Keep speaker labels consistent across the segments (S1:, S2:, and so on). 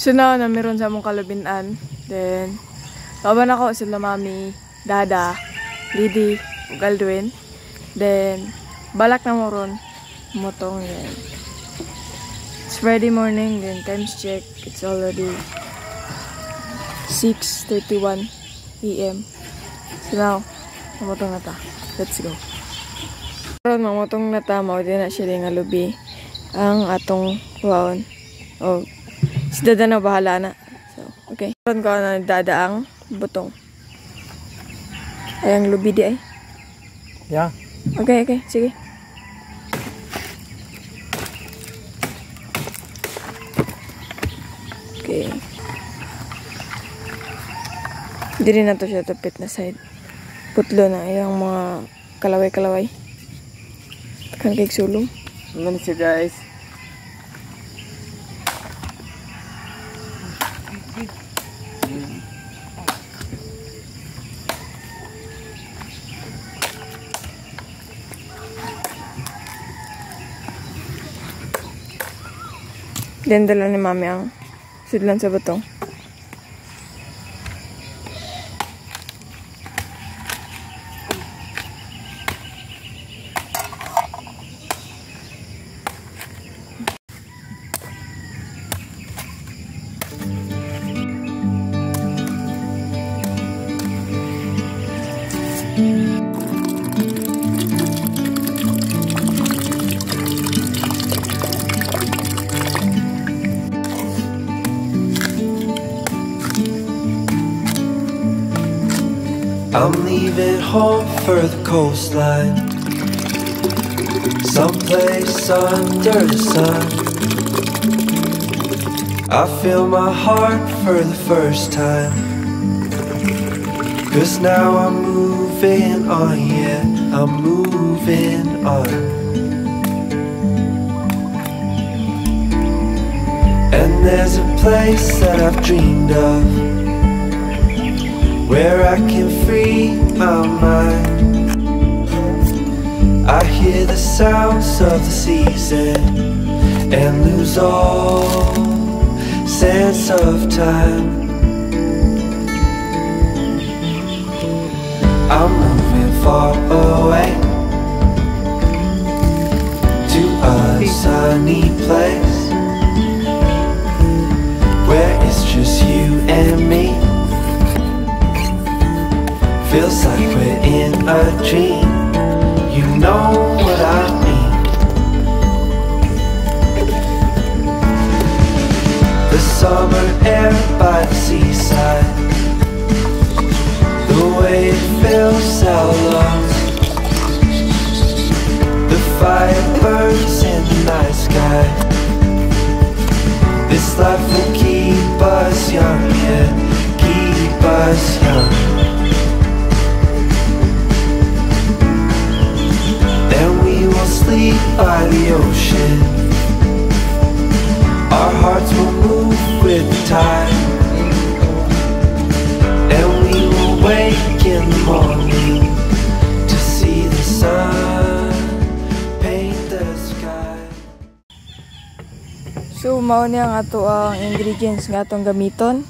S1: So now, na meron sa mong kalubinan. Then, laban ako sila mami, dada, Lidi, ug Aldwin. Then, balak na mo ron, motong yan. It's Friday morning, then times check, it's already 6:31 AM. So now, mamotong na ta. Let's go. Karon mamotong na ta, mao din na siya nga lubi ang atong waon. Oh, si dada na bahala na. So, okay. Karon ko na dada ang butong. Ay, ang lubi di ay.
S2: Yeah.
S1: Okay, okay. Sige. Okay. Diri na to siya tapit na side. Putlo na yung mga kalaway-kalaway. Kan kay sulong.
S2: Ano siya guys?
S1: Then dala ni mami ang sidlan sa batong.
S3: I'm leaving home for the coastline, someplace under the sun. I feel my heart for the first time, 'cause now I'm moving on, yeah, I'm moving on. And there's a place that I've dreamed of, where I can free my mind. I hear the sounds of the season and lose all sense of time. I'm moving far away to a sunny place where it's just you and me. Feels like we're in a dream, you know what I mean. The summer air by the seaside, the way it fills our lungs, the fire burns in the night sky. This life will keep us young, yeah, keep us young. Sleep by the ocean, our hearts will move with the tide, and we will wake in the morning to see the sun paint the sky.
S1: So, mao niya ang ato ang ingredients nga atong gamiton.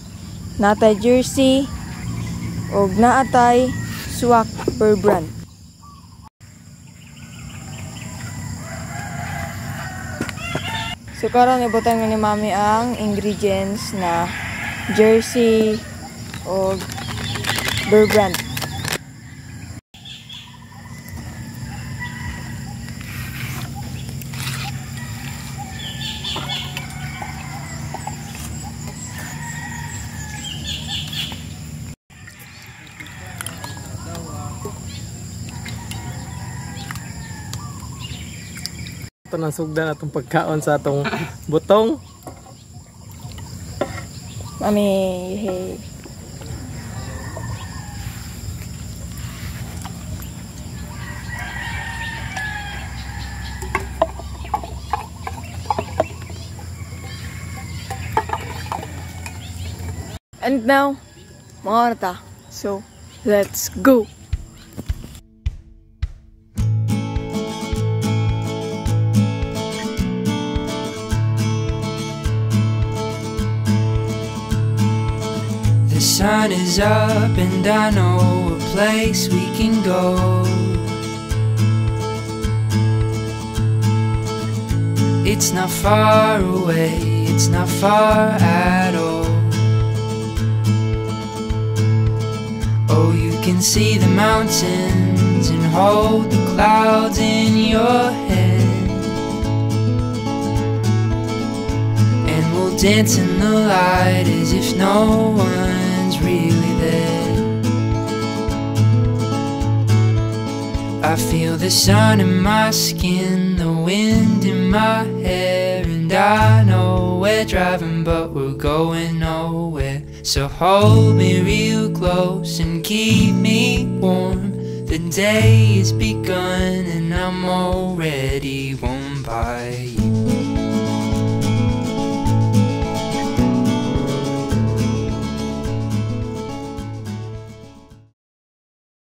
S1: Natay jersey og naatay swak per brand. So karon ibutan ni mami ang ingredients na jersey o Bear Brand.
S2: Ito nasugdan atong pagkaon sa atong butong.
S1: Mami, hey. And now, mga orta. So, let's go!
S3: sun is up and I know a place we can go. It's not far away, it's not far at all. Oh, you can see the mountains and hold the clouds in your head, and we'll dance in the light as if no one's really there. I feel the sun in my skin, the wind in my hair, and I know we're driving but we're going nowhere. So hold me real close and keep me warm. The day has begun and I'm already warm by you.